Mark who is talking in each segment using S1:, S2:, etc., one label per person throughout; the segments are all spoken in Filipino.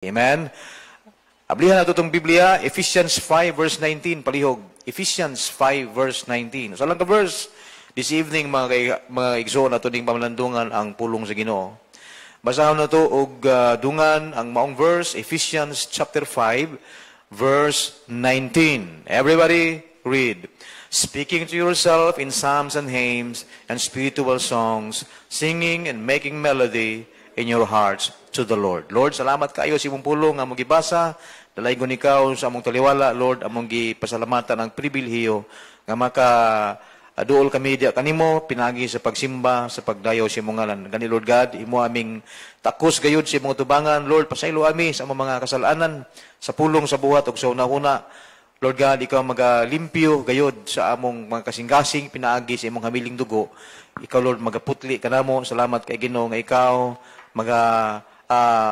S1: Amen. Ablihan nato itong Biblia, Ephesians 5 verse 19, palihog. Ephesians 5 verse 19. Sa lang ka verse, this evening mga igsoon nato ding pamalandungan ang pulong sa Ginoo. Basahon na to og dungan ang maong verse, Ephesians chapter 5 verse 19. Everybody read. Speaking to yourself in psalms and hymns and spiritual songs, singing and making melody in your hearts to the Lord. Lord, salamat kayo sa imong pulong nga among gibasa. Dalay ko ikaw sa among taliwala, Lord, among gipasalamatan ang pribilehyo nga duol kami diya kanimo pinagi sa pagsimba, sa pagdayaw sa imong ngalan. Gani Lord God, imo aming takos gayud sa imong tubangan, Lord, pasaylo ami sa among mga kasalanan sa pulong sa buhat ug sa una-una. Lord God, ikaw magalimpyo gayud sa among mga kasing-kasing pinaagi sa imong hamiling dugo. Ikaw Lord magaputli kanamo. Salamat kay Ginoo nga ikaw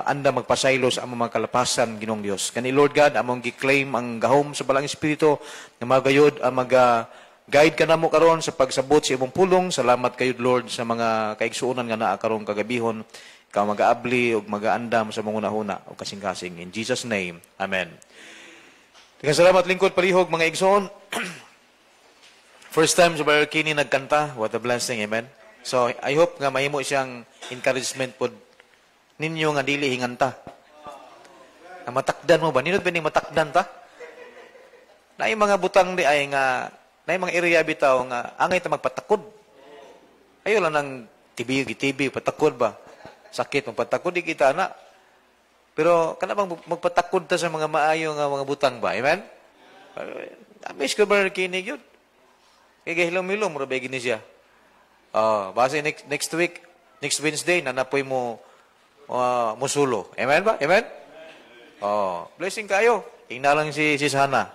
S1: anda magpasaylo sa among mga kalapasan, Ginoong Dios. Kani Lord God, among gi-claim ang gahom sa balang espiritu nga magayod ang guide kanamo karon sa pagsabot sa imong pulong. Salamat kayud Lord sa mga kaigsuonan nga naa karong kagabihon. Ikaw magaabli ug magaandam sa mga una-una ug kasing-kasing. In Jesus name. Amen. Tika salamat lingkod palihog mga igsoon. First time sa Brother Kenny nagkanta. What a blessing. Amen. So I hope nga mahimo siyang encouragement pod ninyo nga dili hinganta. Nga matakdan mo ba? Ninot ba ning matakdan ta? Naay mga butang di ay nga naay mga area bitaw nga angay ta magpatakod. Ayo lang nang TV patakod ba? Sakit magpatakod di kita na. Pero kana bang magpatakod ta sa mga maayo nga mga butang ba? Amen? Amis ko ba kinig yun? Kaya hilom-hilom, mura ba gini siya? Base next week, next Wednesday, nanapoy mo musulo. Amen ba? Amen? Blessing kayo. Tingnan lang si Sana.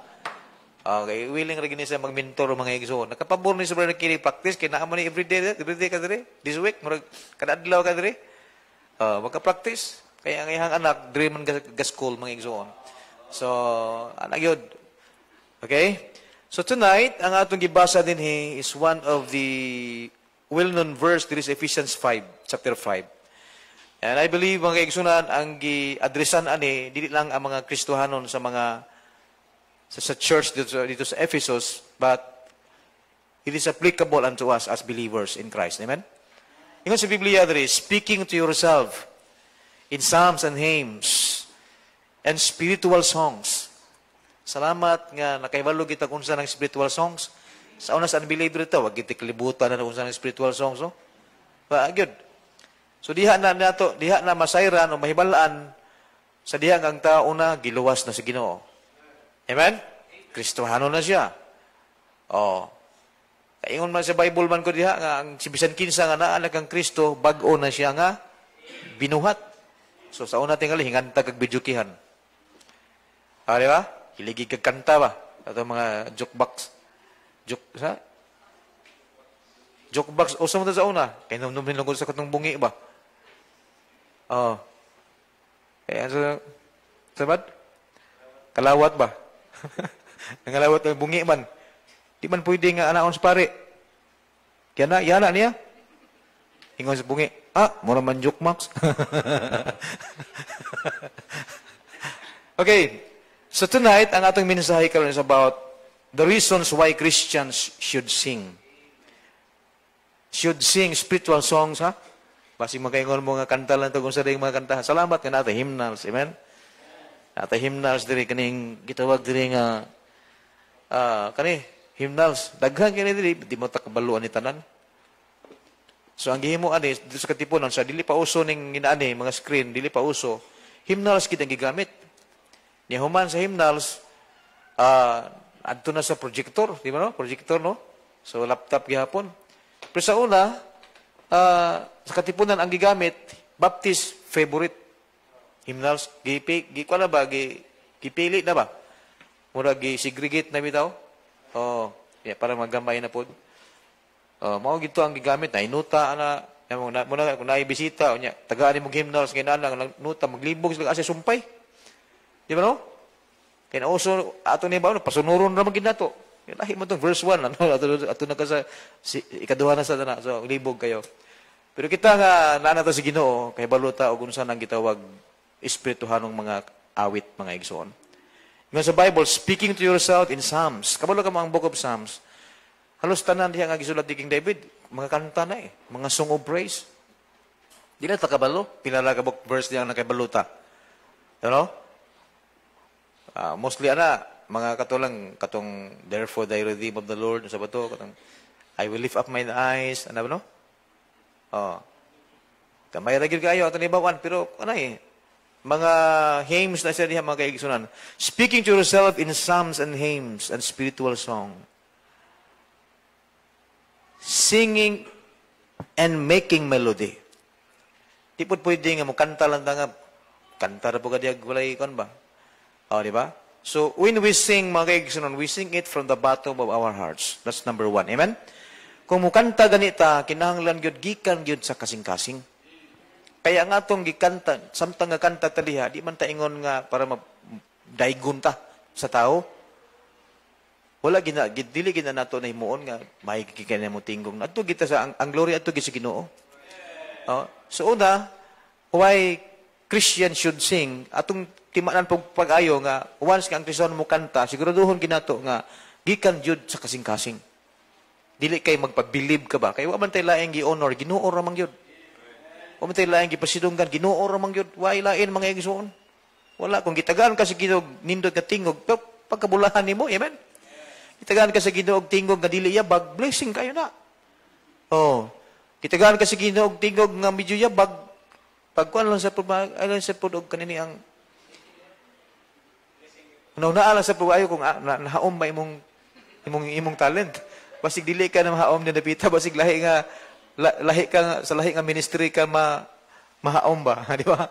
S1: Okay, willing rin gini siya mag-mentor o mga igsoon. Nakapabor ni sa brother kinig practice, kaya naman ni everyday ka diri. This week, kada-adlaw ka diri. Magka-practice. Kaya ang ihang anak, dream ga school, mga igsoon. So, anak yun. Okay? So tonight, ang atong gibasa din is one of the well-known verse, this is Ephesians 5, chapter 5. And I believe, mga igsunan, ang gi-adresan ani, dili lang ang mga Kristohanon sa church dito sa Ephesus, but it is applicable unto us as believers in Christ. Amen? Ingon sa Biblia, there is, speaking to yourself, in psalms and hymns and spiritual songs. Salamat nga nakaibalo kita kung saan ang spiritual songs. Sa una sa unbeliever ito, wag kita kalibutan na kung saan ang spiritual songs. No? Good. So diha na masayran o mahibalaan sa diha ang tao na giluwas na sa Ginoo. Amen? Kristohano na siya. Kaingon man sa Bible man ko diha nga ang si bisan kinsa nga naa kang Kristo, bag-o na siya nga binuhat. So, sa una tingali, hinganta kag bidyukihan. Di ba? Hiligi kag kanta ba? Ito mga jukebox. Jukebox. O, sa mga sa una. Kaya namin lang sa katong bungi ba? Kaya, sabad? Kalawat ba? Nangalawat ng bungi man. Di man pwede nga anaon sa pare. Kaya yana niya. Ingon sa bungi. Mura man jukebox. Okay. So tonight, ang atong mensahe karon is about the reasons why Christians should sing. Should sing spiritual songs, ha? Basi makaingon mo nga kanta lang ito kung sa mga kanta. Salamat ka natin, hymnals. Amen? Natin hymnals diri kaning gitawag diri nga hymnals. Daghan kini diri, di mo takabaluan ni tanan. So ang gihimo ani dito sa katipunan sa dili pa uso ning inaani mga screen, dili pa uso. Hymnals kitang gigamit. Ni human sa hymnals adto na sa projector, di ba no? Projector no? So laptop gihapon. Pero sa una sa katipunan ang gigamit Baptist favorite hymnals gipili na ba? Mura gi-segregate na bitaw. Para magamay na pod. Mao gito ang gigamit na inuta ana muna kung naibisita unya tagaan mo hymnals kinahanglan nuta maglibog sila kasi sumpay. Di ba no? Kaya uso ato ni ba pasunuron ra man gid nato. Lahi mo tong verse 1 ato na ka sa ikaduha na sa dana. So libog kayo. Pero kita nga naana ta si Ginoo kay baluta og unsa nang gitawag espirituhanong mga awit, mga igsoon. Nga sa Bible, speaking to yourself in Psalms. Kabalo ka mga book of Psalms. Halos tanan diya nga gisulat ni King David, mga kanta na mga song of praise. Di na takabalo, pinala ka book verse diya nakabaluta. You know? Mostly mga katong therefore thy redeem of the Lord, sa bato, katong I will lift up my eyes, ano ba no? Kamay ra gyud kayo ato nibawan, pero mga hymns na siya diha mga kaigsunan. Speaking to yourself in psalms and hymns and spiritual song. Singing and making melody. Di po pwede nga mo kanta lang nga kanta ra po kadiag walay kon ba? Di ba? So when we sing mga kaigsunan, we sing it from the bottom of our hearts. That's number 1. Amen? Kung mo kanta ganita, kinahanglan gyud gikan gyud sa kasing-kasing. Kaya nga itong gikanta, samtang nga kanta taliha, di man taingon nga para daigon ta sa tao. Wala dili gina nato na himuon nga may kikaya mo tinggong. Ato kita sa ang glory ato gid sa Ginoo. So una, why Christian should sing atong timanan pag-ayo nga once nga ang Kristiyano mo kanta, siguraduhon ginato nga gikan jud sa kasing-kasing. Dili kay magpabilib ka ba? Kay wa man tay laeng gi-honor, Ginoo ra man gyud. O matay laing gipasidunggan, Ginoo ra man gyud, way lain mga igsoon. Wala kung gitagaan ka sa Ginoo nindot nga tingog, pagkabulahan nimo, amen. Gitagaan ka sa Ginoo tingog nga dili yabag, blessing kayo na. Gitagaan ka sa Ginoo tingog nga medyo yabag, pagkuan lang sa pudog kanini ang naala sa pag-ayo kung nahaom ba imong talent. Basig dili ka na mahaom na napita, basig lahi sa lahi nga ministry ka mahaom ba, di ba?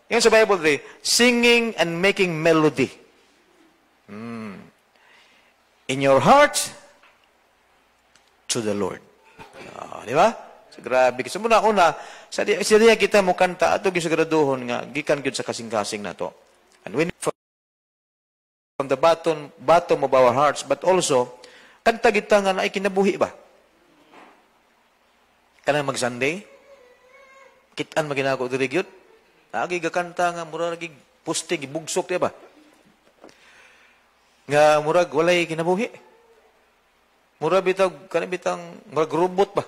S1: Yung sa Bible, singing and making melody. In your heart to the Lord. Di ba? So, grabe. So, muna, sa diya kita mo kanta, ato gisiguraduhon nga, gikan gyud sa kasing-kasing na to. And when from the bottom of our hearts, but also, kanta kita nga na kinabuhi ba? Kanang mag-Sunday, kitaan maginako diri gyud. Agi gakanta nga murag lagi posting gibugsok diba? Nga murag walay kinabuhi. Murag bitang murag robot ba?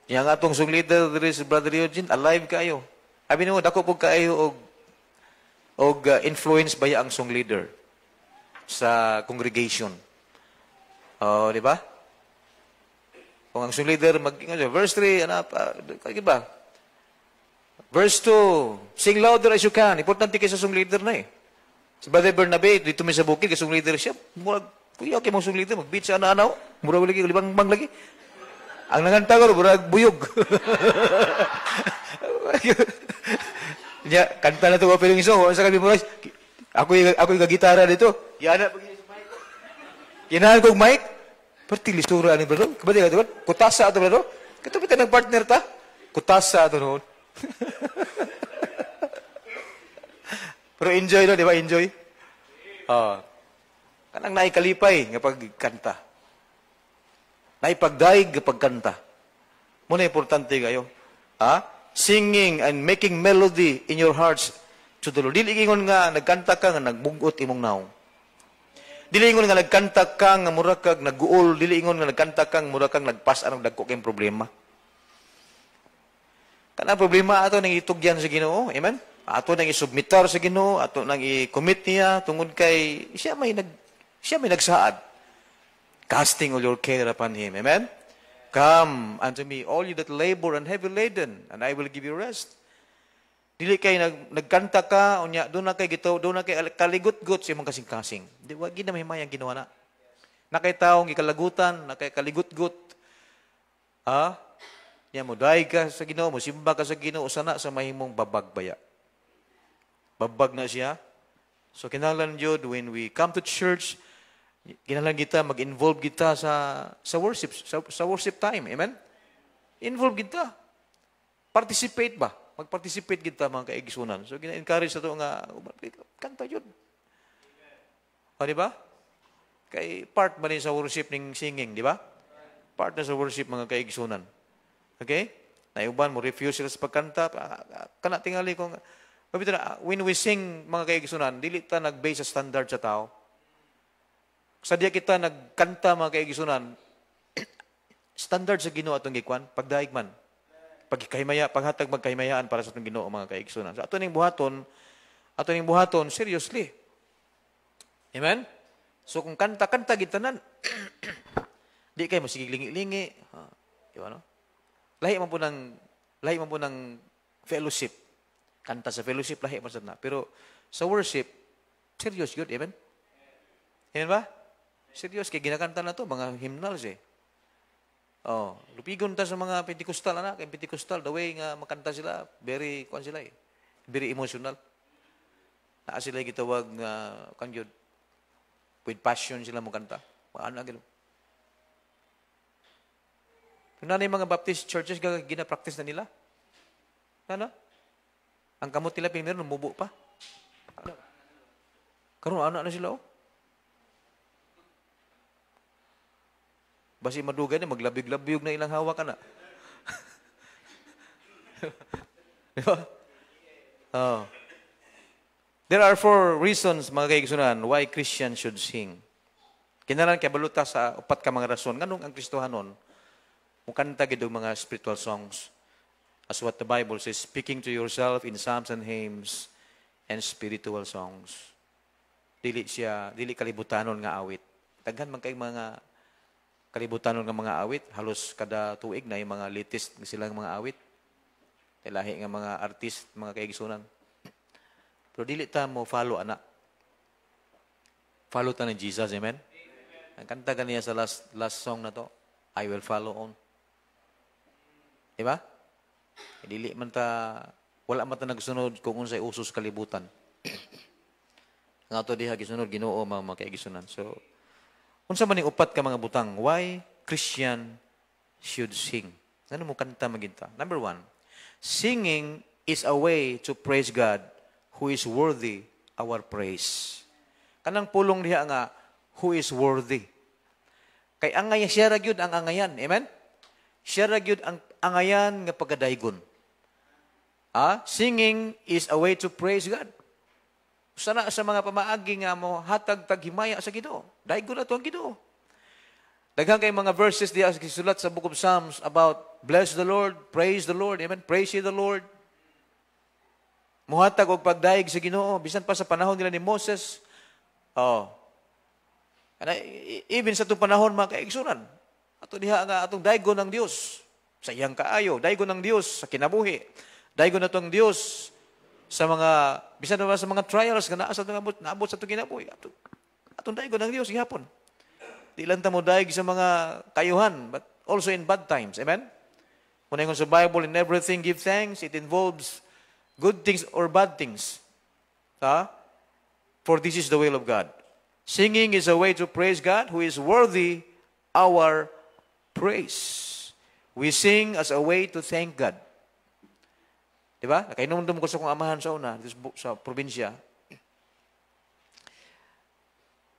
S1: Yang atong song leader diri si Brother Eugene, alive kayo. Abi nimo dako pug kaayo og influence baya ang song leader sa congregation. Di ba? Kung ang song leader, verse 3, kaya ba? Verse 2, sing louder as you can. Importante kayo sa song leader na Si Brother Bernabe, dito may sa bukid, song leader siya. Murag, kuya, okay mong song leader, mag-beat sa ana-anaw. Murag lagi, libang lagi. Ang nanganta ko, murag buyog. Kanta na ito, pero yung isong, sa kami murag, ako yung gitara dito. Yana, kinahan kong mic. Perti listura ni bro. Kabadi ka doon? Kutasa ato bro. Katupit ng partner ta. Kutasa ato noon. Pero enjoy no, di ba? Enjoy. Kanang naikalipay nga pagkanta. Naipagdaig nga pagkanta. Muna importante kayo. Singing and making melody in your hearts to the Lord. Dili ingon nga nagkanta ka nga nagbugot imong naong. Dili ingon nga nagkanta kang nga mura kag naguol, dili ingon nga nagkanta kang mura kang nagpas-an og dagko kay problema. Kana problema ato nang itugyan sa Ginoo, amen? Ato nang isubmitar sa Ginoo, ato nang i-commit niya tungod kay siya may nagsaad. Casting all your care upon him, amen? Come unto me, all you that labor and heavy laden, and I will give you rest. Dili kay nagkanta ka, unya doon na kay kaligut-gut sa imong kasing-kasing. Di wa gid na mahimay ang ginawa na. Nakay taong ikalagutan, nakay kaligut-gut. Nya mo dai ka sa Ginoo, mo simba ka sa Ginoo sana sa mahimong babagbaya. Babag na siya. So kinahanglan jud when we come to church, kinahanglan kita mag-involve kita sa worship, sa worship time. Amen? Involve kita. Participate ba? Mag-participate kita mga kaigsunan. So, gina-encourage na ito nga, kanta yun. Di ba? Kay part man sa worship ng singing, di ba? Part na sa worship mga kaigsunan. Okay? Naiuban mo refuse sila sa pagkanta. Kana tingali ko when we sing mga kaigsunan, dili ta nag-base sa standard sa tao. Sadya kita nagkanta mga kaigsunan, standard sa Ginoo atong gikuan, pagdaig man. Pagkahimaya, paghatag magkahimayaan para sa atong Ginoo mga kaigsunan. So ato ning buhaton seriously. Amen? So kung kanta gitanan, di kay masigig lingi-lingi. Di ba no? Lahi man po ng fellowship. Kanta sa fellowship lahi man sad na. Pero sa worship, serious good, amen? Amen ba? Serious kay ginakanta na to mga hymnals eh. Lupigon ta sa mga Pentecostal anak, kay Pentecostal the way nga makanta sila, very very emotional. Naa sila gitawag nga kanjud with passion sila mo kanta. Maana gyud. Kung na mga Baptist churches gina-practice na nila. Ano? Ang kamot nila pinmeron mubo pa. Karon ana na sila Basi madugay na, maglabig-labig na ilang hawak ka na. Diba? There are 4 reasons, mga kaigsunan, why Christians should sing. Kinaran kay baluta sa upat ka mga rason. Nganong ang Kristohanon, mukanta gid og mga spiritual songs. As what the Bible says, speaking to yourself in psalms and hymns and spiritual songs. Dili kalibutanon nga awit. Daghan man kay mga kalibutanon nga mga awit, halos kada tuig na yung mga latest silang mga awit. Lahi nga mga artist, mga kaigsunan. Pero dili ta mo follow ana. Follow ta ni Jesus, amen? Ang kanta kaniya sa last song na to, I will follow on. Diba? Dili man ta, wala man ta nagsunod kung unsay usos kalibutan. Ang ato diha gisunod Ginoo mga kaigsunan. So, unsa man ning upat ka mga butang, why Christian should sing? Ano mo kanta maginta? Number 1, singing is a way to praise God who is worthy our praise. Kanang pulong diha nga, who is worthy. Kay angay siya ra gyud ang angayan, amen? Siya ra gyud ang angayan nga pagkadaygon. Singing is a way to praise God. Sana sa mga pamaagi nga mo hatag taghimaya sa Ginoo. Daygon na to ang Ginoo. Daghang kay mga verses diya gisulat sa Book of Psalms about bless the Lord, praise the Lord, amen? Praise ye the Lord. Muhatag og pagdaig sa Ginoo bisan pa sa panahon nila ni Moses. Even sa itong panahon mga kaigsunan, ato diha nga atong daygon ng Dios sa iyang kaayo, daygon ng Dios sa kinabuhi, daygon natong Dios sa mga bisan pa sa mga trials nga naa sa naabot sa itong kinabuhi. Atong daygon ng Dios gihapon. Di lang ta mo daig sa mga kayuhan, but also in bad times. Amen? Kung sa Bible, in everything give thanks, it involves good things or bad things. For this is the will of God. Singing is a way to praise God who is worthy our praise. We sing as a way to thank God. Diba? Nakainumdum ko sa kong amahan sa una, sa probinsya.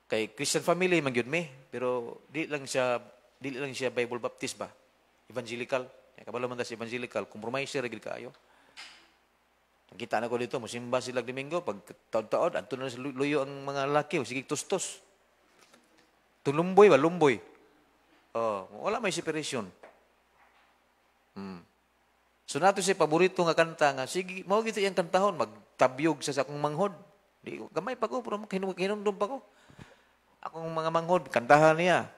S1: Kay Christian family, magyud me. Pero di lang siya Bible Baptist ba? Evangelical. Kabalo man ta si evangelical. Compromiser, gid kaayo. Nakita na ko dito, musimba sila Domingo, pag taon-taon, anto na luyo ang mga laki, sige tustos. Tulumboy ba? Lumboy. Wala may separation. So nato si paborito nga kanta nga, sige, mao gito iyang kantahon, magtabyog sa akong manghod. Di, gamay pa ko, pero hinumdum pa ko. Akong mga manghod, kantahan niya.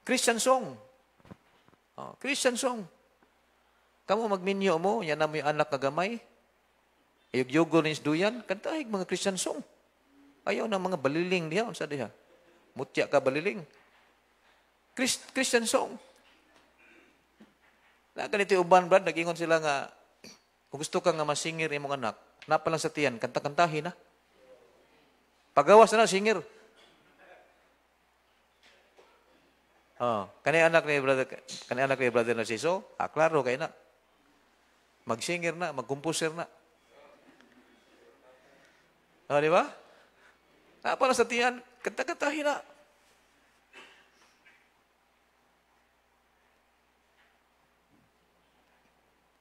S1: Christian song. Christian song. Kamu magminyo mo, yan na mo yung anak na gamay. Ayog-yogo ni duyan, kantahig mga Christian song. Ayaw na mga baliling diha, unsa diha. Mutya ka baliling. Christian song. Na ganito uban brad, nag-ingon sila nga, kung gusto ka nga masingir imong anak, napalang sa tiyan, kanta-kantahin na. Pagawas na singir. Kani anak ni brother na siso, klaro kay na. Magsingir na, magkomposer na. Di ba? Napalang sa tiyan, kanta-kantahin na.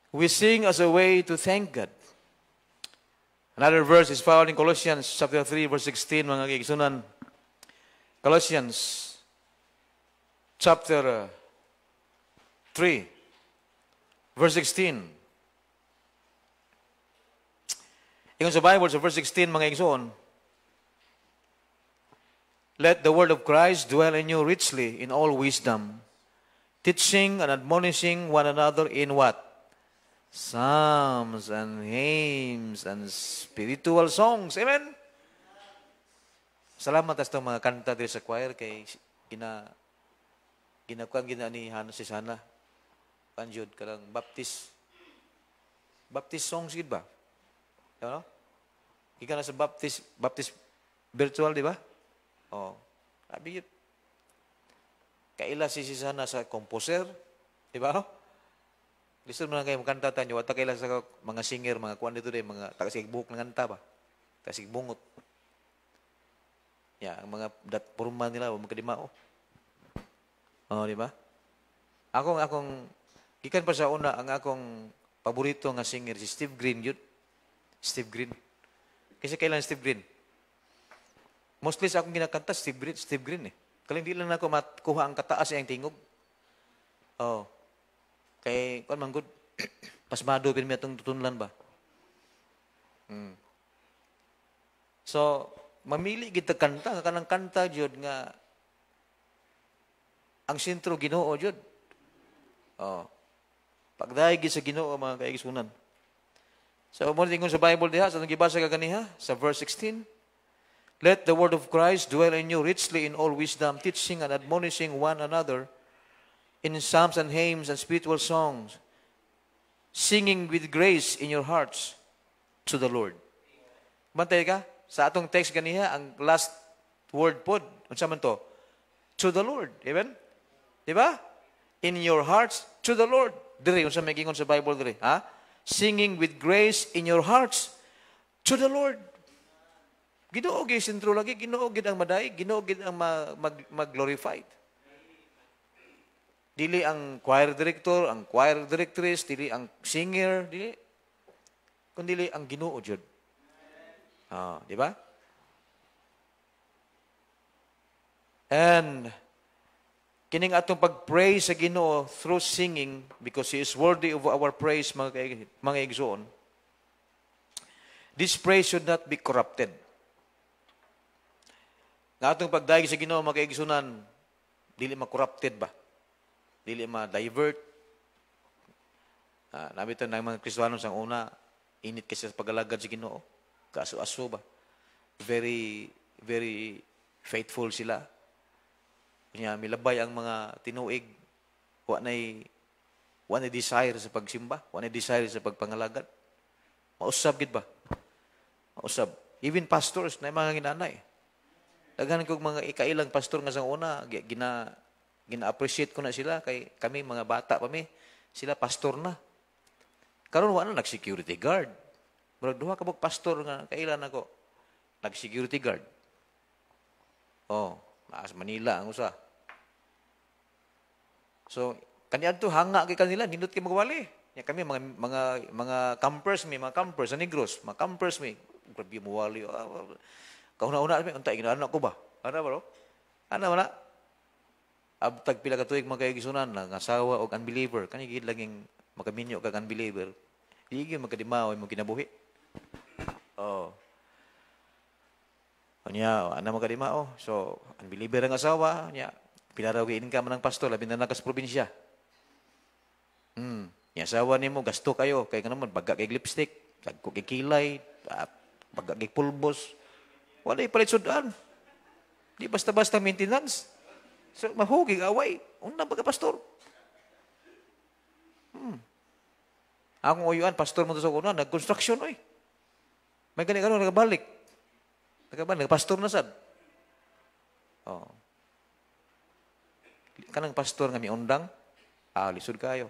S1: We sing as a way to thank God. Another verse is found in Colossians chapter 3, verse 16, mga kaigsunan. Colossians chapter 3, verse 16. Ingon sa Bible, sa verse 16, mga kaigsunan, let the word of Christ dwell in you richly in all wisdom, teaching and admonishing one another in what? Psalms and hymns and spiritual songs. Amen? Salamat sa itong mga kanta dito sa choir kay ginakuan ni Hana si Sana. Panjud karang Baptist songs gid ba? Ano? Ika na sa Baptist virtual, di ba? Oh. Sabi yun. Kaila si Sana sa composer, di ba? Listen mo lang kayo, magkanta tayo. Wata kaila sa mga singer, mga kuwan dito din, mga tagasig-buhok ng kanta ba? Tagasig-bungot. Ang mga purman nila, magkadimao. Oh, di ba? Ikan pa sa una, ang akong paborito nga singer, si Steve Green yun. Steve Green. Kasi kailan Steve Green? Mostly sa akong ginakanta, Steve Green eh. Kaling di lang ako makuha ang kataas ang tingog. Oh. Kay, kung man good, pasmado pinmi itong tutunlan ba? So, mamili kita kanta, nga kanang kanta jud nga ang sentro Ginoo jud. Oh. Pagdaig sa Ginoo mga kaigsunan. So, mo tingon sa Bible diha, sa gibasa ka kaniha, sa verse 16, let the word of Christ dwell in you richly in all wisdom, teaching and admonishing one another in psalms and hymns and spiritual songs, singing with grace in your hearts to the Lord. Bantay ka? Sa atong text ganiha, ang last word pod, unsa man to? To the Lord. Amen? Di ba? In your hearts to the Lord. Diri, unsa may gingon sa Bible diri? Ha? Singing with grace in your hearts to the Lord. Ginoo gid sentro lagi, Ginoo gid ang maday, Ginoo gid ang mag-glorified. Dili ang choir director, ang choir directress, dili ang singer, dili. Kundi ang Ginoo jud. Di ba? And kining atong pag-praise sa Ginoo through singing because He is worthy of our praise, mga igsoon. This praise should not be corrupted. Nga atong pagdaig sa Ginoo, mga igsunan, dili ma-corrupted ba? Dili ma-divert. Nabito ng mga Kristiyano sa una, init kasi sa pag-alagad sa Ginoo. Kaso-aso ba? Very, very faithful sila. Kanya, milabay ang mga tinuig. Wa na desire sa pagsimba. Wa na desire sa pagpangalagad. Mausab gid ba? Mausab. Even pastors na mga ginanay. Daghan kog mga ikailang pastor nga sa una, gina-appreciate ko na sila kay kami mga bata pa mi, sila pastor na. Karon wa na nag-security guard. Murag duha ka pastor nga kailan ako nag-security guard. Oh, naas Manila ang usa. So, kaniadto hanga kay kanila nindot kay magwali. Ya kami mga campers sa Negros, mga campers mi, grabe mo wali. Kauna-una mi untay ginaana ko ba? Ana bro? Ana wala. Abtag pila ka tuig mga kaigsunan nga asawa og unbeliever, kani gid laging makaminyo kag unbeliever. Dili magkadimaw mo kinabuhi. Oh. Anya, ana magkadimaw. So, unbeliever ang asawa, nya pila raw income ng pastor labi na nakas probinsya. Nya asawa nimo gasto kayo kay kanaman bagga kay lipstick, dagko kay kilay, bagga kay pulbos. Wala ipalit sudan. Di basta-basta maintenance. So, mahugig, away. Unang pagka-pastor. Akong uyuan, pastor mo to sa kuna, nag-construction, oy. May ganit-ganit, nagabalik. Nagpastor na sad. Oh. Kanang pastor nga may undang, lisod kayo.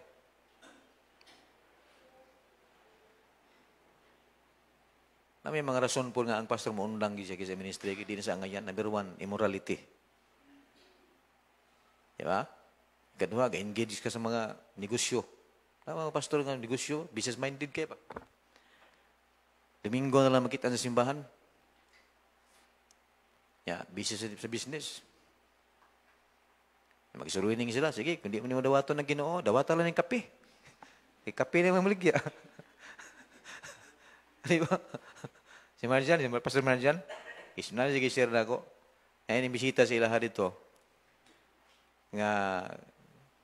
S1: Na may mga rason po nga ang pastor mo undang siya sa ministry, di na sa ngayon, number one, immorality. Di ba? Kadua, ga-engage ka sa mga negosyo. Mga pastor nga negosyo, business-minded kayo pa. Domingo na lang makita sa simbahan. Busy sa business. Mag-suruining sila. Sige, kung di mo nimo dawaton ng Ginoo, dawatan lang ng kape. Kape na yung maligya. Di ba? Si Marjan, Pastor Marjan, isna sige share na ako. Ayun, bisita sila dito. Nga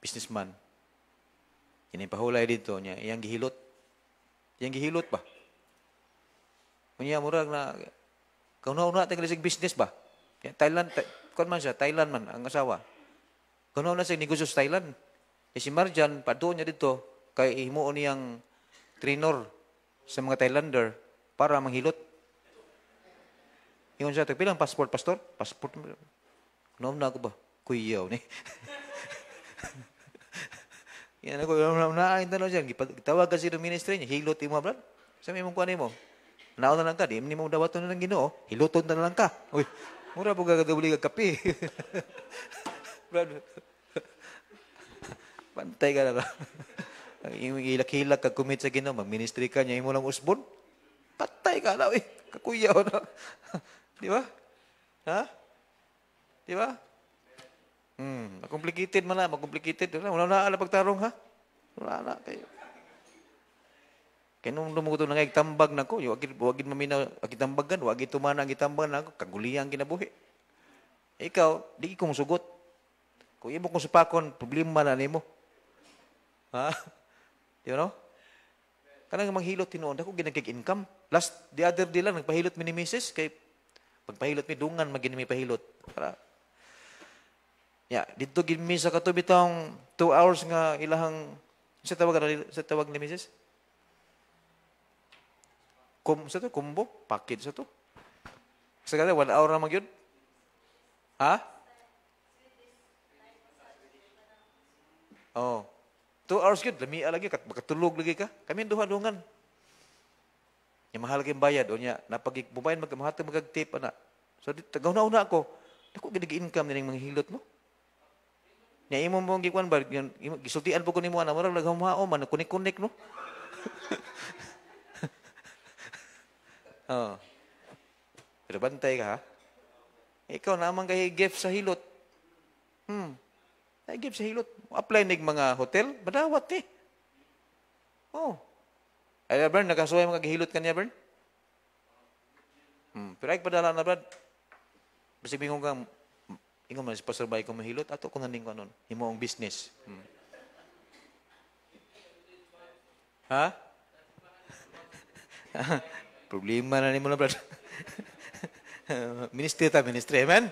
S1: businessman. Yan pahulay dito niya, iyang gihilot. Iyang gihilot ba? Kunya murag na kauna-una tayo sa business ba? Thailand, kuan man siya, Thailand man ang asawa. Kauna-una sa negosyo sa Thailand. Si Marjan, padoon niya dito, kay himuon niyang trainer sa mga Thailander para manghilot. Ingon siya, pilang passport, pastor? Passport. Kauna-una ako ba? Kuyaw ni. Yan ako, naain na lang siya. Gitawag kasi ng ministry niya, hilot mo, brad. Sabi mong kuha mo. Naon na lang ka, di mo dawaton na ng Ginoo, hiluton na lang ka. Uy, mura po gagadabuli ka kape. Brad, pantay ka na ka. Ilak-hilak ka kumit sa Ginoo, mag-ministry ka niya, mo lang usbon. Patay ka na, uy. Kakuyaw na. Di ba? Ha? Di ba? Complicated man na, mag-complicated. Wala na ala pagtarong, ha? Wala na kayo. Kaya nung lumuto na nga, itambag na ko, wagin maminaw, agitambagan, wagin tumana ang itambag na ko, kaguliyang kinabuhi. Ikaw, di kong sugot. Kung imo kong supakon, problema na nimo. Ha? You know? Kanang manghilot tinuon, ako ginagkig-income. The other day lang, nagpahilot mi ni Mrs. Kay pagpahilot mi, dungan, magin mi pahilot. Para dito gimi sa katubitang 2 hours nga ilahang sa tawag ni Mrs. Sa to combo, package sa to. Sa kada 1 hour na magyud. Ha? Oh. 2 hours gyud, lami lagi makatulog lagi ka. Kami duha dungan. Yung mahal kayong bayad o niya, napag-bubayan magkamatag magag-tip ana. So tagaw-na ako. Ako ginag-income nining mga hilot mo. Nya imo mong gikuan ba gisultian po ko nimo ana murag naghumao man kunik-kunik no. Pero bantay ka ha. Ikaw naman kay gift sa hilot. Ay gift sa hilot. Apply nig mga hotel, madawat eh. Oh. Ay Bern nakasuway mga gihilot kanya Bern. Pero ay padala na Brad. Basta bingon ka ingon man si Pastor Bay kung mahilot, ato kung naning kanon, himo ang business. Ha? Problema na nimo na, brad. Ministry, amen?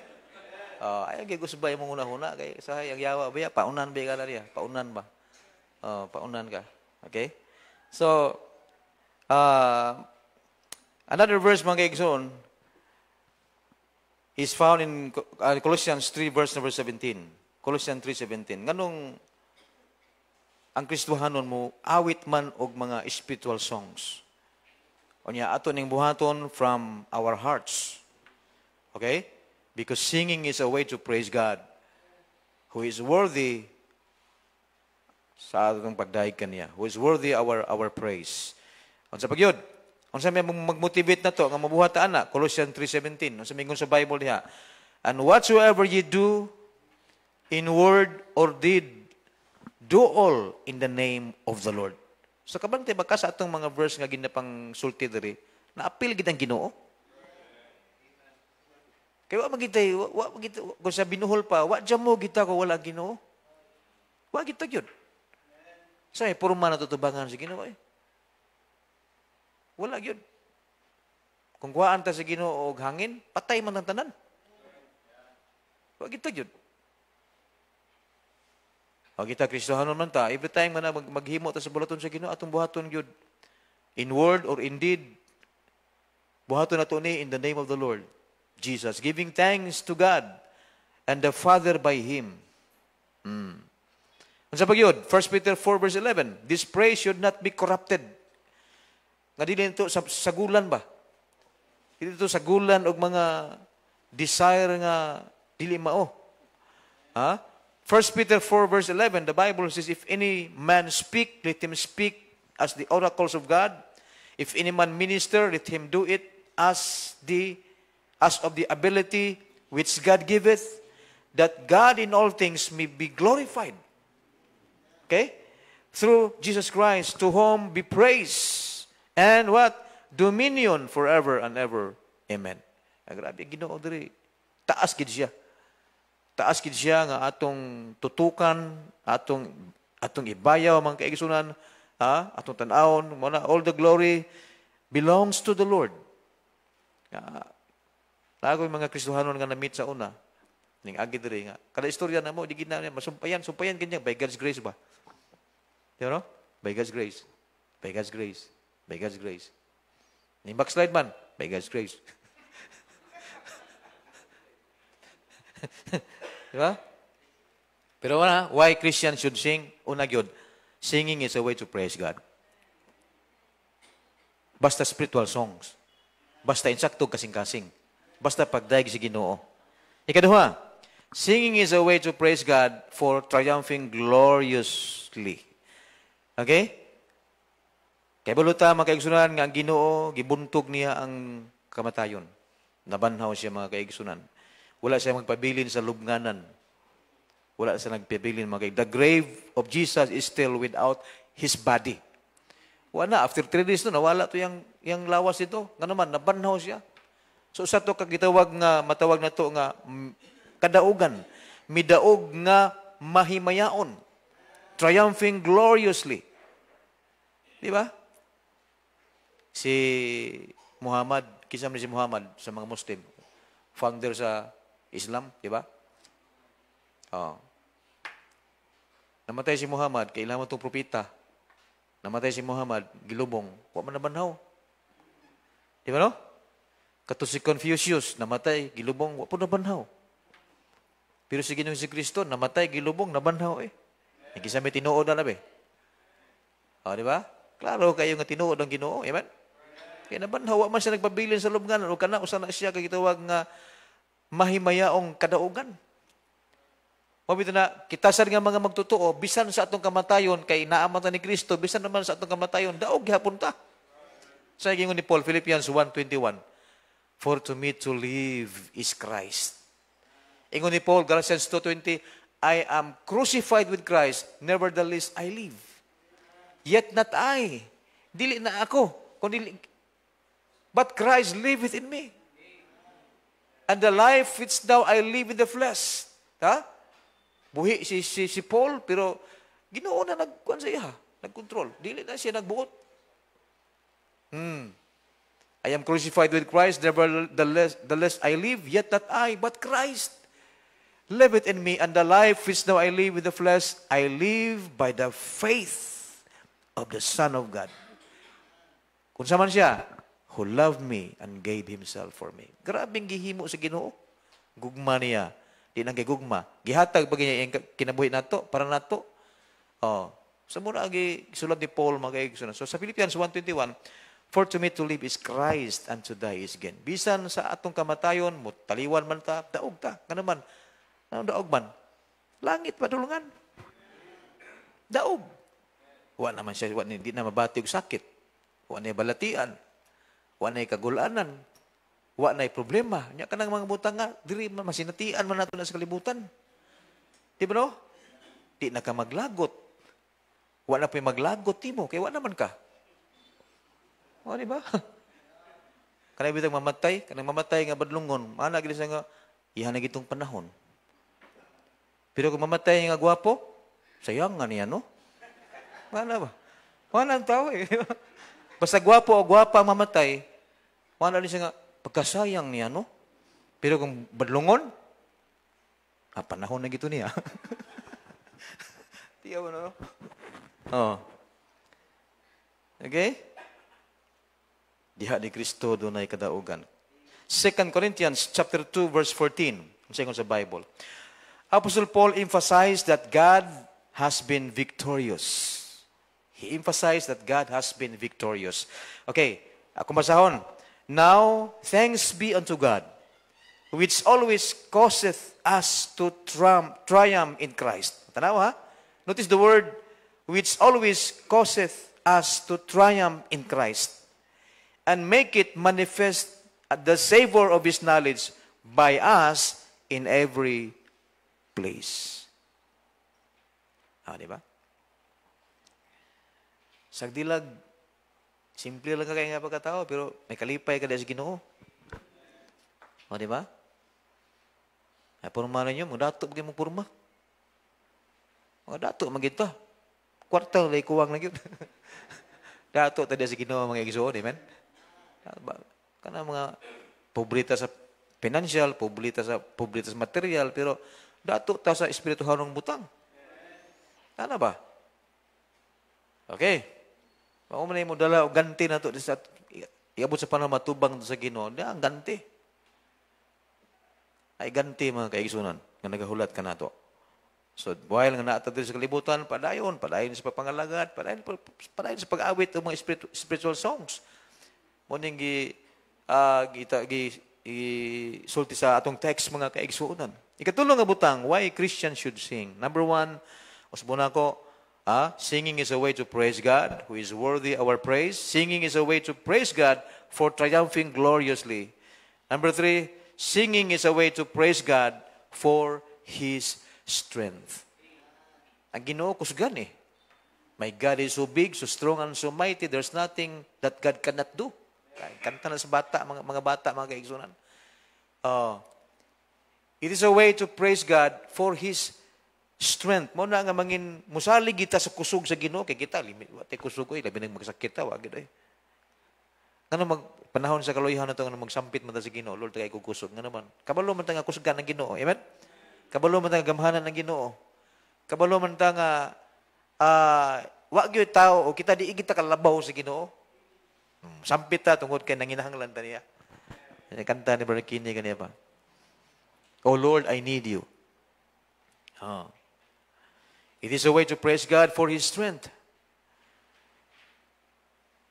S1: Ay, gusto ba yung una-una? Kay sa yung yawa ba? Paunan ba ka na riya? Paunan ba? Paunan ka. Okay? So, another verse mga kaigsoon, is found in Colossians 3 verse number 17. Colossians 3:17. Nganong ang Kristohanon mo awit man og mga spiritual songs. Onya ato ning buhaton from our hearts. Okay? Because singing is a way to praise God who is worthy sa atong pagdaig kaniya. Who is worthy our praise. Unsa pagyud? Unsa may mag-motivate na to nga mabuhat ana? Colossians 3:17. Unsa mingon sa Bible diha? And whatsoever ye do in word or deed, do all in the name of the Lord. So kabantay baka sa atong mga verse nga ginapang sulti diri, na-appeal gid ang Ginoo. Kay wa magitay, kung sa binuhol pa, wa dyan mo kita ko wala Ginoo. Wa kita gyud. Say puro man natutubangan si Ginoo eh. Wala yun. Kung kuhaan ta sa Ginoo og hangin, patay man ang tanan. Wag ito yun. O kita Kristohanon man ta, every time man maghimo ta sa bulaton sa Ginoo, atong buhaton yun. In word or in deed, buhaton nato ni in the name of the Lord Jesus, giving thanks to God and the Father by Him. Unsa pa gyud? 1 Peter 4 verse 11. This praise should not be corrupted. Nga dili nito sagulan ba? Dili nito sagulan og mga desire nga dili mao. Ha? 1 1 Peter 4 verse 11, the Bible says, if any man speak, let him speak as the oracles of God. If any man minister, let him do it as of the ability which God giveth, that God in all things may be glorified. Okay? Through Jesus Christ, to whom be praise and what? Dominion forever and ever. Amen. Grabe, Ginoo diri. Taas gid siya. Taas gid siya nga atong tutukan, atong ibayaw mga kaigsunan, atong tan-awon, all the glory belongs to the Lord. Lagoy mga Kristohanon nga na-meet sa una, ning agi diri nga. Kada istorya na mo, di gid na sumpayan kanya by God's grace ba? You know? By God's grace. By God's grace. By God's grace. Ning backslide man, by God's grace. Diba? Pero why Christians should sing? Una gyud, singing is a way to praise God. Basta spiritual songs. Basta insakto kasing-kasing. Basta pagdaig si Ginoo. Ikaduha, singing is a way to praise God for triumphing gloriously. Okay? Kaya baluta, mga kaigsunan, nga ang Ginoo, gibuntog niya ang kamatayon. Nabanhaw siya, mga kaigsunan. Wala siya magpabilin sa lubnganan. Wala siya nagpabilin, mga kaigsunan. The grave of Jesus is still without His body. Wala, after 3 days nawala to yung lawas ito. Nga naman, nabanhaw siya. So sa to matawag na to nga kadaugan, midaog nga mahimayaon, triumphing gloriously. Di ba? Si Muhammad, kisam ni si Muhammad sa mga Muslim, founder sa Islam, di ba? Namatay si Muhammad, kailangan itong propita. Namatay si Muhammad, gilubong, wa man nabanhaw. Di ba no? Kato si Confucius, namatay, gilubong, wa po nabanhaw. Pero si Ginoong si Kristo, namatay, gilubong, nabanhaw eh. Nagkisami tinuod na labi. Di ba? Klaro kayo nga tinuod ang Ginoo, amen? Kaya nabanhaw, wa man siya nagpabilin sa lubnganan, o kana, usa na siya kagitawag nga mahimayaong kadaugan. Mabito na, kitasan nga mga magtutuo, bisan sa atong kamatayon, kay naamatan ni Kristo, bisan naman sa atong kamatayon, daog gihapon ta. Sa gingon ni Paul, Philippians 1:21, for to me to live is Christ. Ingon ni Paul, Galatians 2:20, I am crucified with Christ, nevertheless I live. Yet not I. Dili na ako, kundi but Christ liveth in me. And the life which now I live in the flesh. Buhi si Paul, pero Ginoo na nagkuan sa iya, nagkontrol. Dili na siya nagbuot. I am crucified with Christ, nevertheless I live, yet not I, but Christ liveth in me, and the life which now I live with the flesh, I live by the faith of the Son of God. Kung saan man siya, who loved me and gave Himself for me. Grabing gihimo sa Ginoo. Gugma niya. Di nang gigugma. Gihatag pag niya yung kinabuhi nato, para nato. Sa muna sulat ni Paul, So sa Philippians 1:21, for to me to live is Christ, and to die is gain. Bisan sa atong kamatayon, taliwan man ta, daog ta. Kanaman, anong daog man? Langit, padulungan. Daog. Wa naman siya, hindi na mabati og sakit. Wa na balatian. Wa na kagulanan. Wa na problema. Nya kanang mga butang nga, diri man masinatian man nato na sa kalibutan. Di ba no? Di na ka maglagot. Wa na pa maglagot timo, kay wa naman ka. Di ba? Kanang bitang mamatay nga badlungon, ana gid sa nga ihanag itong panahon. Pero kung mamatay nga gwapo, sayang nga niya, no? Wala ba? Wala ang tao eh. Basta gwapo o gwapa mamatay, wala din siya nga, pagkasayang niya, no? Pero kung badlungon, panahon na gito niya. Tiyaw mo, no? Okay? Diha ni Kristo doon ay kadaugan. 2 Corinthians chapter 2 verse 14. Ang sa Bible. Apostle Paul emphasized that God has been victorious. He emphasized that God has been victorious. Okay, ako masahon. Now, thanks be unto God, which always causeth us to triumph in Christ. Tanaw ha? Notice the word, which always causeth us to triumph in Christ, and make it manifest the savor of His knowledge by us in every place. Di ba? Sagdilag, simple lang ka kaya nga pagkatao, pero may kalipay ka dahil sa Ginoo. Di ba? Ay, purma ninyo, mga dato bigay mong purma. Mga dato, magita. Kwarta, lay kuwang lang yun. Dato, tadi sa Ginoo mga igsoon, amen? Kana mga pobrita sa financial, pobrita sa material, pero dato ta sa espirituhan ng butang. Ano ba? Okay. Mao man mo dala og ganti na to sa iabot sa panahon matubang sa Ginoo, ang ganti. Ay ganti mga kaigsunan nga nagahulat ka nato. So while nga naata diri sa kalibutan, padayon sa pagpangalagad, padayon sa pag-awit ng mga spiritual songs. Mo ning sulti sa atong text mga kaigsunan. Ikatulong nga butang, why Christians should sing. Number 1, usbon ako, singing is a way to praise God, who is worthy our praise. Singing is a way to praise God for triumphing gloriously. Number 3, singing is a way to praise God for His strength. Ang Ginoo kusgan eh. My God is so big, so strong, and so mighty, there's nothing that God cannot do. Kanta na sa bata, mga bata, mga kaigsunan. It is a way to praise God for His strength. Mo na nga mangin musalig kita sa kusog sa Ginoo kay kita wate kusog oy labi nang magsakit ta wa gid ay. Ngano panahon sa kaluyahan nato nga magsampit man ta sa Ginoo, Lord kay ko kusog ngano man. Kabalo man ta nga kusgan ng Ginoo. Amen. Kabalo man ta nga gamhanan ng Ginoo. Kabalo man ta nga wa gyud tao o kita di kita kalabaw sa Ginoo. Sampit ta tungod kay nanginahanglan ta niya. Kanta ni Brother Kinney kaniya pa. Oh Lord, I need you. It is a way to praise God for His strength.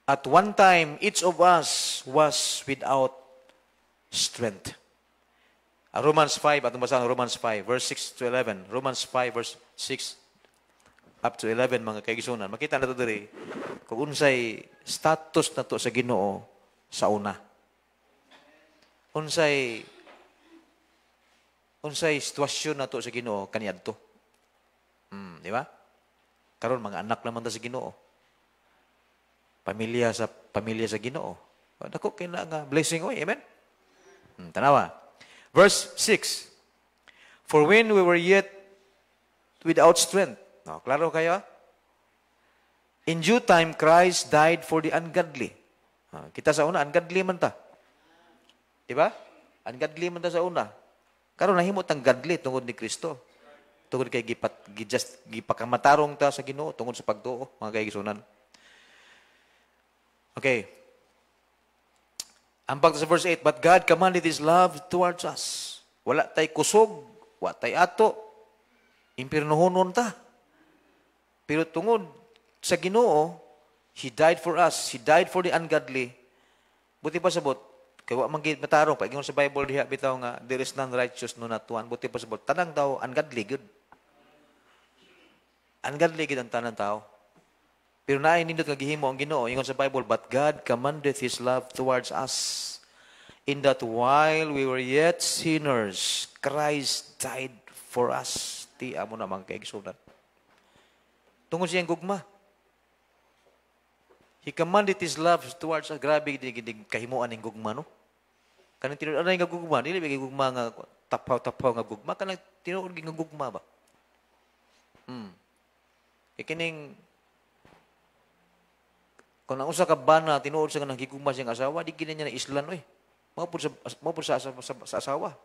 S1: At one time, each of us was without strength. Romans 5, atong basahan Romans 5, verse 6 to 11. Romans 5, verse 6 up to 11, mga kaigsunan. Makita na ito diri, kung unsay status na to sa Ginoo sa una. Unsay sitwasyon na to sa Ginoo kaniadto. Di ba? Karon mga anak naman ta sa Ginoo. Pamilya sa Ginoo. Dako kay na nga blessing oy, amen. Tanawa. Verse 6. For when we were yet without strength. No, klaro kayo? In due time Christ died for the ungodly. Kita sa una ungodly man ta. Di ba? Ungodly man ta sa una. Karon nahimot ang godly tungod ni Kristo. Tungod kay gipakamatarong ta sa Ginoo tungod sa pagtuo, mga kaigsunan. Okay. Ambag sa verse 8, but God commanded His love towards us. Wala tay kusog, wala tay ato, impirnohonon ta. Pero tungod sa Ginoo, He died for us. He died for the ungodly. Buti pa sabot, kay wa man gid matarong pa ingon sa Bible diha bitaw nga there is none righteous no not one. Buti pa sabot, tanang tao ungodly good. Ungodly gid ang tanang tao. Pero naay nindot nga gihimo ang Ginoo ingon sa Bible, but God commanded His love towards us in that while we were yet sinners, Christ died for us. Ti amo na mga kaigsunan. Tungod siyang gugma. He commanded His love towards us. Grabe gid kahimuan ning gugma no. Kanang tinuod nga gugma, dili bigay gugma nga tapaw-tapaw nga gugma, kanang tinuod nga gugma ba? Kining kung ang usa ka bana tinuod sa kanang gigugma siyang asawa, di gina niya na islan oy. Mao sa asawa.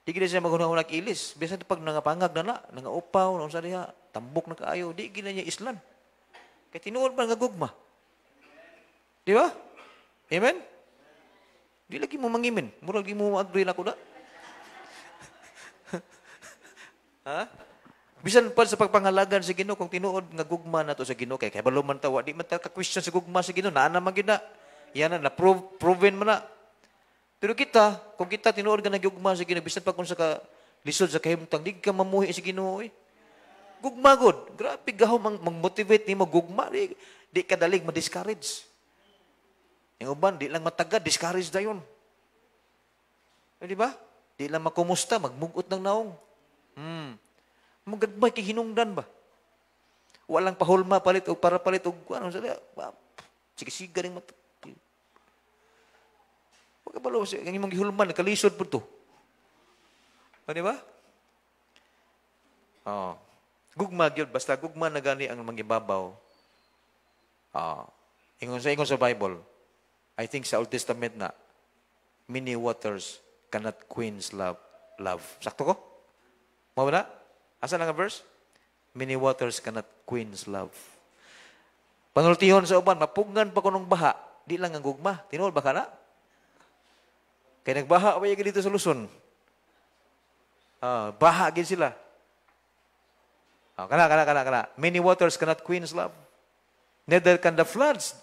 S1: Di gina siya maghunahunag ilis. Bisan pag nangapangag na nangaupaw, nang sa diha, tambok na kaayo, di gina niya islan. Kay tinuod man nga gugma. Di ba? Amen? Di lagi mo mangimin. Murag di mo agree na ko na. Ha? Bisan pa sa pagpangalagan sa Ginoo kung tinuod nga gugma nato sa Ginoo kay balo man ta di man ta ka question sa gugma sa Ginoo naa na man gyud na. Yan na proven man na. Pero kita, kung kita tinuod ka nagyugma sa Ginoo, bisan pa kung sa lisod sa kahimtang, di ka mamuhi sa Ginoo eh. Gugma god. Grabe gahom mang-motivate nimo gugma, di ka dalig ma-discourage. Yung uban, di lang matagad, discourage na yun. Eh, di ba? Di lang makumusta, magmugot ng naong. Magagmay kay hinungdan ba? Walang pahulma palit o para palit o ano sa sige-siga ring mat. Wag ka balo ang imong gihulman kalisod po to. Di ba? Oh. Gugma gyud basta gugma na gani ang mangibabaw. Ingon sa Bible, I think sa Old Testament na many waters cannot quench love. Sakto ko? Mao na? Asa na nga verse? Many waters cannot quench love. Panultihon sa uban, mapugnan pa kunong baha, di lang ang gugma. Tinuod ba ka na? Kaya nagbaha, away dito sa Luzon. Baha agad sila. Kana. Many waters cannot quench love. Neither can the floods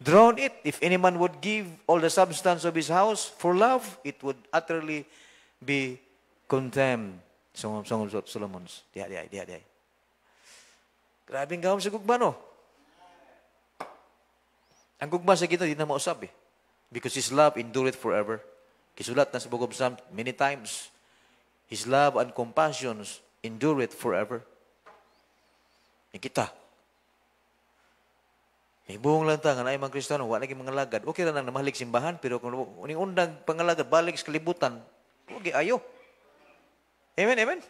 S1: drown it. If any man would give all the substance of his house for love, it would utterly be condemned. Song of Solomon's. Diya. Grabing gawin sa gugma, no? Ang gugma sa kita, di na mausap eh. Because His love endureth forever. Kisulat na sa Book of Psalms many times. His love and compassions endureth forever. Yung kita. May buong lang ta, nga na mga Kristiyano, wala naging mga lagad. Okay lang na mahalik simbahan, pero kung uning undang pangalagad, balik sa kalibutan, okay, ayo. Amen?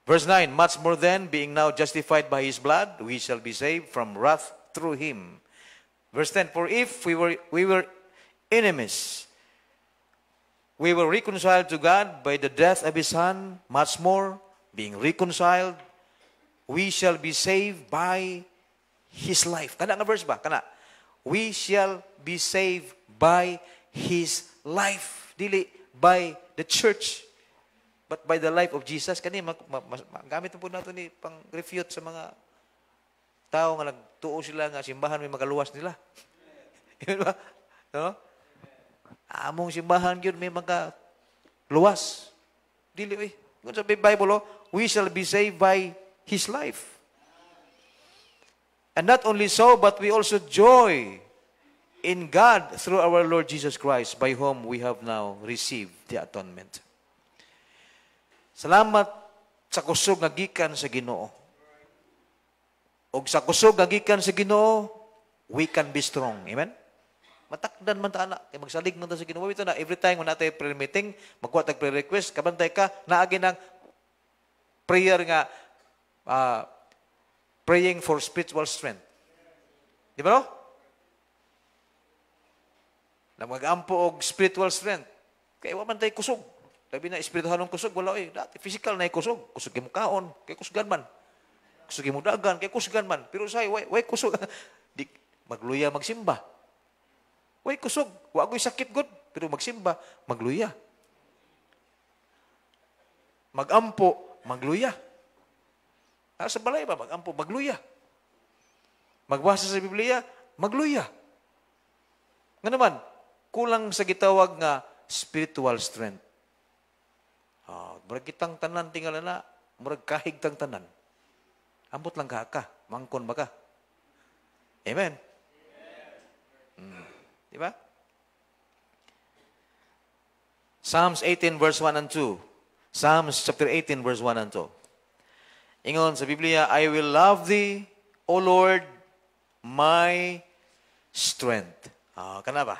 S1: Verse 9, much more then, being now justified by His blood, we shall be saved from wrath through Him. Verse 10, for if we were enemies, we were reconciled to God by the death of His Son, much more, being reconciled, we shall be saved by His life. Kana nga verse ba? Kana. We shall be saved by His life. Dili by the church, but by the life of Jesus. Kani, magamit po natin ni pang-refute sa mga tao nga nagtuo sila nga simbahan may magaluwas nila. Yun ba? No? Among simbahan yun may mga luwas. Dili, kung sa Bible, we shall be saved by His life. And not only so, but we also joy in God through our Lord Jesus Christ, by whom we have now received the atonement. Salamat sa kusog nga gikan sa Ginoo. Og sa kusog nga gikan sa Ginoo, we can be strong. Amen? Matakdan man ta ana, kay magsalig man ta sa Ginoo. Ito na every time when natay prayer meeting, magkuha tag prayer request, kabantay ka naagi ng prayer nga praying for spiritual strength. Di ba no? Na mag-ampo og spiritual strength. Kaya wa man tay kusog. Labi na espiritual ng kusog, wala dati physical na kusog. Kusog mo kaon, kay kusgan man. Kusog mo dagan, kay kusgan man. Pero say, way kusog. Di magluya magsimba. Way kusog, wa ko'y sakit god, pero magsimba, magluya. Magampo, magluya. Sa balay ba magampo, magluya. Magbasa sa Biblia, magluya. Nga naman, kulang sa gitawag nga spiritual strength. Murag kitang tanan tingala na, murag kahig tang tanan. Ambot lang ka, mangkon ba ka? Amen? Di ba? Psalms 18 verse 1 and 2. Psalms chapter 18 verse 1 and 2. Ingon sa Biblia, I will love Thee, O Lord, my strength. Kana ba?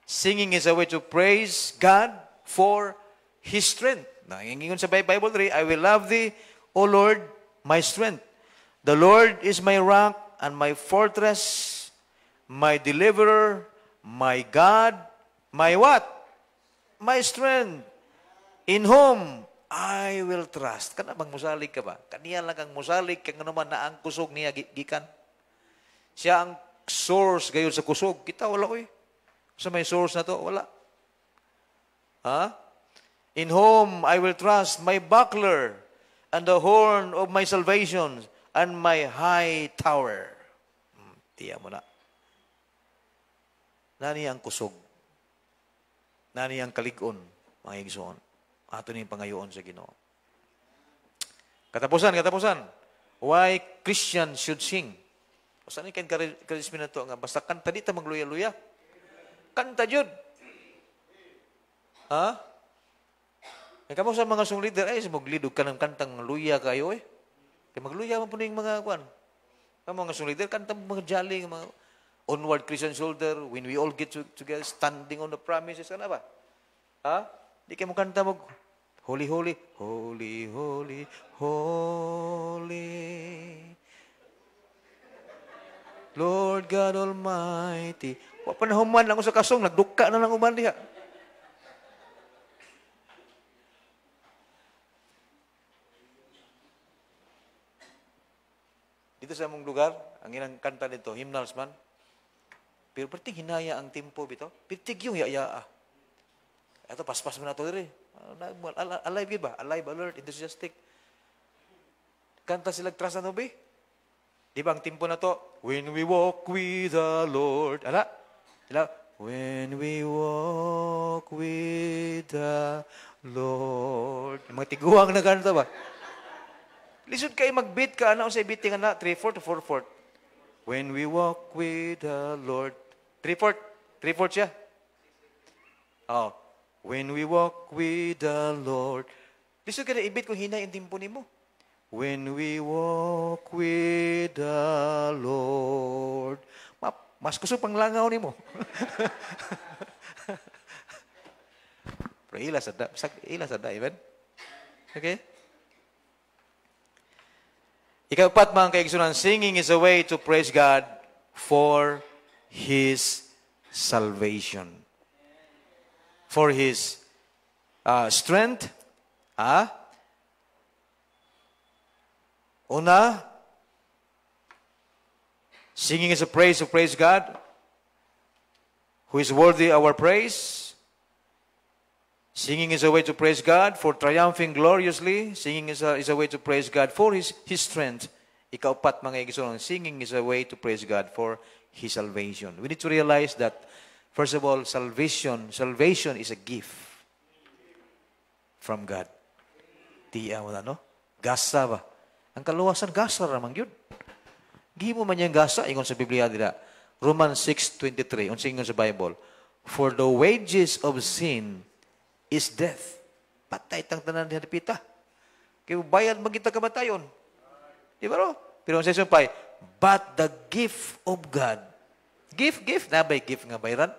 S1: Singing is a way to praise God for His strength. Ingon sa Bible 3, I will love Thee, O Lord, my strength. The Lord is my rock and my fortress, my deliverer, my God, my what? My strength, in whom I will trust. Kana bang musalig ka ba? Kaniya lang ang musalig, kaya naman na ang kusog niya gikan. Siya ang source gayon sa kusog. Kita wala ko Sa may source na to, wala. In whom I will trust, my buckler, and the horn of my salvation, and my high tower. Tiya mo na. Nani ang kusog. Nani ang kalig-on, mga igsoon. Ato ni pangayoon sa Ginoo. Katapusan. Why Christians should sing. O saan yung encouragement na ito? Basta kanta dito, magluya-luya. Kanta jud. Ha? May kamo sa mga song leader, maglidog ka ng kantang luya kayo Kaya magluya mo po na yung mga kwan. Mga song leader, kanta mga jolly, mga onward Christian shoulder, when we all get together, standing on the promises, ano ba? Ha? Di kayo mo kanta mo, holy, holy, holy, holy, holy, Lord God Almighty. Wa panahuman lang sa kasong, nagduka na lang uman diha. Dito sa among lugar, ang inang kanta dito, hymnals man. Pero perting hinaya ang tempo bito. Pertig yung yaya. Ito, paspas mo na ito rin. Alive yun ba? Alive, alert, enthusiastic. Kanta sila trust na ba? Di ba ang tempo na to? When we walk with the Lord. Ala? When we walk with the Lord. Yung mga tiguang na kanta ba? Lisod kayo mag-beat ka. Ano sa beating na? 3/4 to 4/4. When we walk with the Lord. 3/4. 3/4 siya. Oh. When we walk with the Lord. Lisod ka na i-beat kung hinay ang tempo ni mo. When we walk with the Lord. Mas kusog pang langaw ni mo. Pero ila sa da, even? Okay? Ikapat mga kaigsunan, singing is a way to praise God for His salvation. For His strength. Una, singing is a praise to praise God, who is worthy our praise. Singing is a way to praise God for triumphing gloriously. Singing is a way to praise God for His strength. Ikaapat mga igsoon, singing is a way to praise God for His salvation. We need to realize that, first of all, salvation is a gift from God. Tiya mo na, no? Gasa ba? Ang kaluwasan, gasa ramang yun. Gihi mo man yung gasa, ingon sa Biblia dila. Romans 6:23, unsing ingon sa Bible. For the wages of sin is death. Patay tang tanan ni Haripita. Kaya bayad magita kamatayon. Di ba ro? Pero ang session pa, but the gift of God. Gift, nabay gift nga bayran.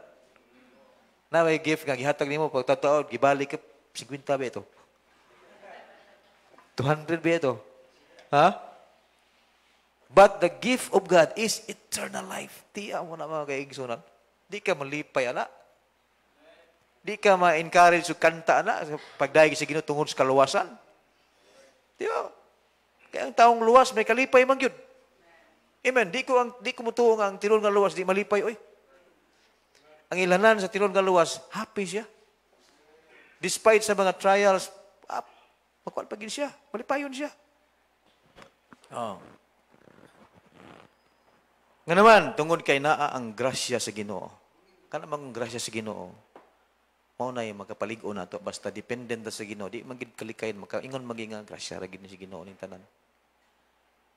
S1: Nabay gift nga gihatag nimo pag tataon, gibalik ka 50 ba ito? 200 ba ito? Ha? But the gift of God is eternal life. Tiya mo na mga kaigsunan. Di ka malipay, anak. Di ka ma-encourage sa kanta na pagdaig sa Ginoo tungod sa kaluwasan. Di ba? Kaya ang taong luwas may kalipay man gyud. Amen. Di ko mutuo nga ang tinuod nga luwas di malipay oy. Ang ilanan sa tinuod nga luwas, happy siya. Despite sa mga trials, makuan pa gid siya, malipayon siya. Oh. Nga naman, tungod kay naa ang grasya sa Ginoo. Kana mang grasya sa Ginoo. Mao na yung magkapalig-o na to. Basta dependent sa Ginoo. Di magid kalikayin. Ingon maging grasya ragid ni si Ginoo ning tanan.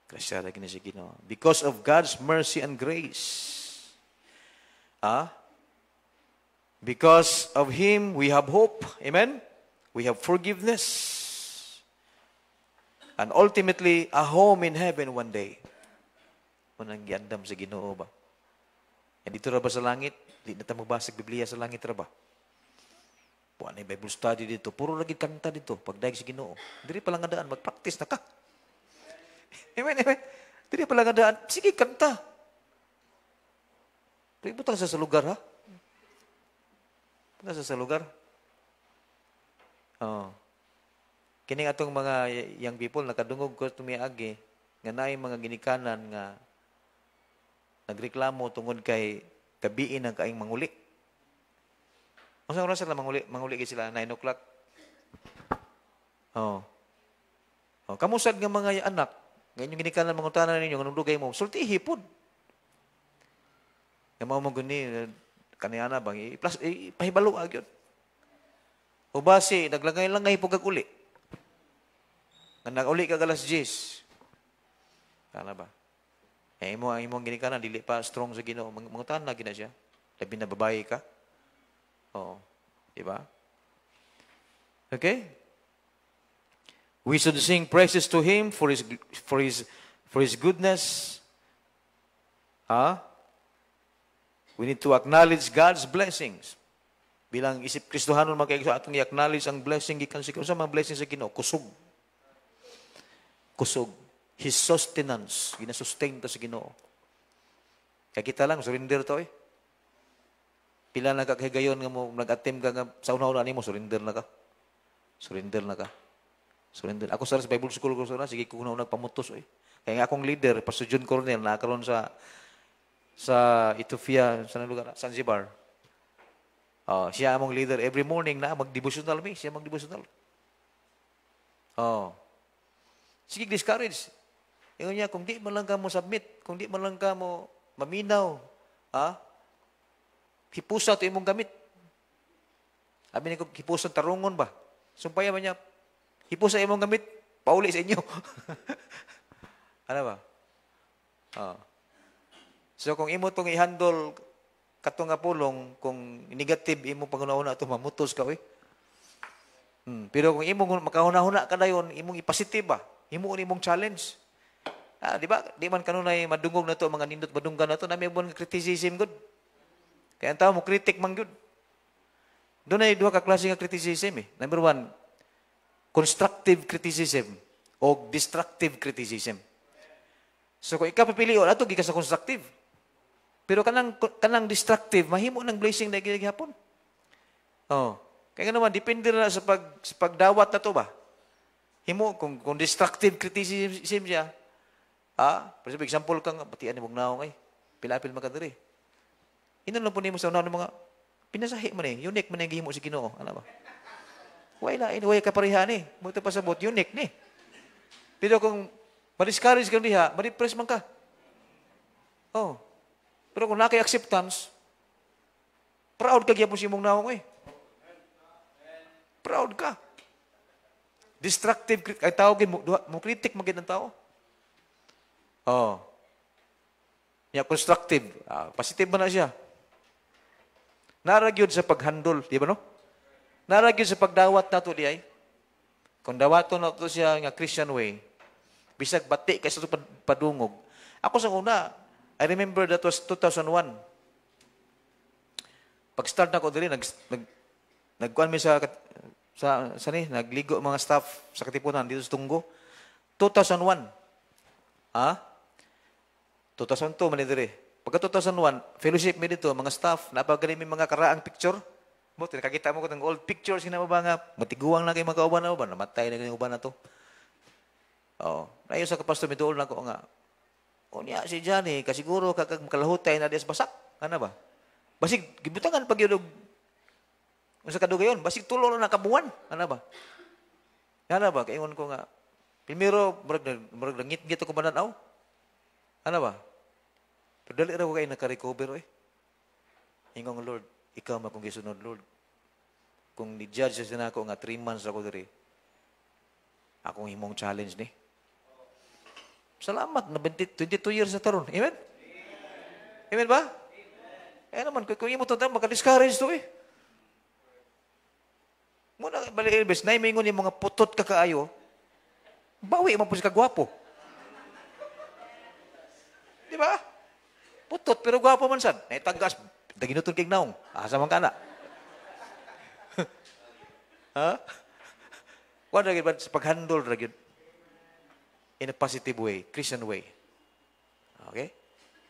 S1: Grasya ragid ni si Ginoo. Because of God's mercy and grace. Because of Him, we have hope. Amen? We have forgiveness. And ultimately, a home in heaven one day. Unang giandam sa Ginoo ba? And dito ra ba sa langit? Di na ta magbasag Biblia sa langit ra ba? Buwan na Bible study dito. Puro lagi kanta dito. Pagdaig sa Ginoo. Dili pa lang adaan. Mag-practice na ka. Amen. Dili pa lang adaan. Sige, kanta. Butang sa lugar, ha? Butang sa lugar. Kining atong mga young people, nakadungog ko tumiagi, nga naay mga ginikanan nga nagreklamo tungod kay kabiin ang kaing manguli. Ang oras sila manguli sila 9 o'clock. Kamusad nga mga anak, ganyan ginikanan mangutanan ninyo nganong dugay mo, sulti hipon. Nga mao mo guni kaniyana bang plus pahibalo agyod. O base naglangay-langay pug kag uli. Nga nag-uli kag alas 10. Kana ba? Imong ginikanan dili pa strong sa Ginoo. Mangutan na gina siya. Labi na babae ka. Oo. Di ba? Okay? We should sing praises to Him for His goodness. We need to acknowledge God's blessings. Bilang isip Kristohanon magkaigso atong i-acknowledge ang blessing gikan sa Ginoo. Sa mga blessings sa Ginoo, kusog. His sustenance, ginasustain ta sa Ginoo. Kaya kita lang surrender to Pila na kakahigayon nga mo nag-attempt ka nga sa una-una nimo surrender na ka. Surrender. Ako sa Bible school ko sa sige ko na nagpamutos Kaya nga akong leader, Pastor John Cornel, nakaroon sa Ethiopia, sa lugar, Zanzibar. Siya among leader. Every morning na mag-devotional siya mag-devotional. Sige, discourage. Ingon niya, kung di man lang ka mo submit, kung di man lang ka mo maminaw, hipusa ito imong gamit. Sabi niya, hipusa tarungon ba? Sumpaya man niya, hipusa imong gamit, pauli sa inyo. Ano ba? So, kung imo itong i-handle katong nga pulong, kung negative imo pag-una-una ito, mamutos ka, Pero kung imong makahuna-huna ka na yun, imong i-positive ba? Imong challenge. Di ba? Di man kanunay madungog na to, mga nindot madunggan na to, na may buwan criticism good. Kaya ang tao mo, critic man good. Doon ay duha ka klase nga criticism Number 1, constructive criticism o destructive criticism. So kung ikaw papilion, ato gikas sa constructive. Pero kanang destructive, mahimo ng blessing na gihapon. Kaya nga naman, depende na sa pagdawat na to ba? Himo, kung destructive criticism siya, for example kang, batian ni mong naong pilapil makadiri. Ino lang po nimo sa unang mga, pinasahi man unique man ang gihimo si Ginoo. Ano ba? Way kaparihan Muto pasabot, unique ni. Pero kung ma-discourage ka diha, ma-depress man ka. Pero kung nakay acceptance, proud ka gyapon si mong naong Proud ka. Destructive, ay tawagin mo critic magid ang tao. Constructive. Positive ba na siya? Naragyod sa paghandol, di ba no? Naragyod sa pagdawat na to di ay. Kung dawaton na to siya nga Christian way, bisag bati kaysa ito padungog. Ako sa una, I remember that was 2001. Pag-start na ko dili, nagkuhan mi nagligo mga staff sa Katipunan dito sa Tunggo. 2001. 2002 man diri. Pagka 2001, fellowship mi dito mga staff, napagaling mi mga karaang picture. Mo nakakita mo ko ng old pictures sina ba nga matiguang na kay mga kauban na ba namatay na kay uban na to. Ayo sa kapastor mi dool na ko nga. Niya si Johnny, kasiguro kakag makalahutay na dias basak. Ano ba? Basig gibutangan pag yun sa kadugayon, basig tulo na nakabuwan. Ano ba? Kaingon ko nga, primero, marag langit-ngit ako mananaw. Ano ba? Pero dali na ko kayo nakarecover Ingong Lord, ikaw makong gisunod, Lord. Kung ni-judge sa ako nga 3 months ako diri, akong himong challenge ni. Salamat na 22 years na taron. Amen? Amen ba? Naman, kung imo to maka-discourage to Muna, bali Elvis, naimingon yung mga putot kakaayo, bawi mo po si kagwapo. Di ba? Putot, pero gwapo man sad. Naitagas, daginutun kig naong. Asa man ka na. Wala rin ba sa pag-handle rin in a positive way, Christian way. Okay?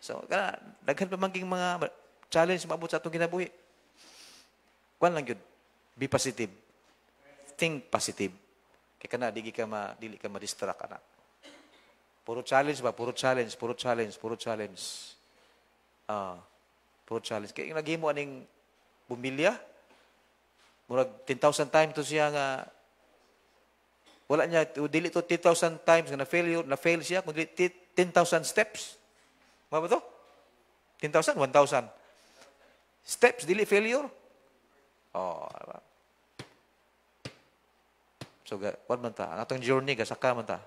S1: So, daghan pa maging mga challenge maabot sa atong kinabuhi. Kuan lang yun. Be positive. Think positive. Kaya dili ka ma-distract anak. Puro challenge ba? Puro challenge. Puro challenge. Kaya naghimo aning bumilya, murag 10,000 times to siya nga, wala niya, dili to 10,000 times nga na-fail siya, kundi 10,000 steps. Mga ba to? 10,000? 1,000. Steps, dili failure. Oh, diba? So, what man ta? Ang atong journey, gasaka man ta.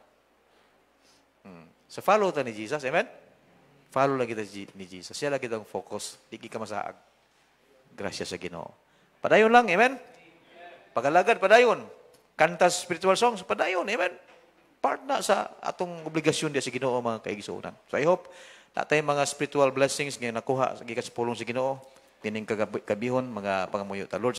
S1: So, follow ta ni Jesus. Amen? Follow lagi ta ni Jesus. Siya lagi tang focus. Di ka masaag. Grasya sa Ginoo. Padayon lang. Amen? Pagalagad, padayon. Kanta spiritual songs, padayon. Amen? Part na sa atong obligasyon diya sa Ginoo, mga kaigsuunan. So, I hope natay mga spiritual blessings nga nakuha sa gikan sa pulong sa Ginoo. Pining kabihon, mga pangamuyo ta. Lord,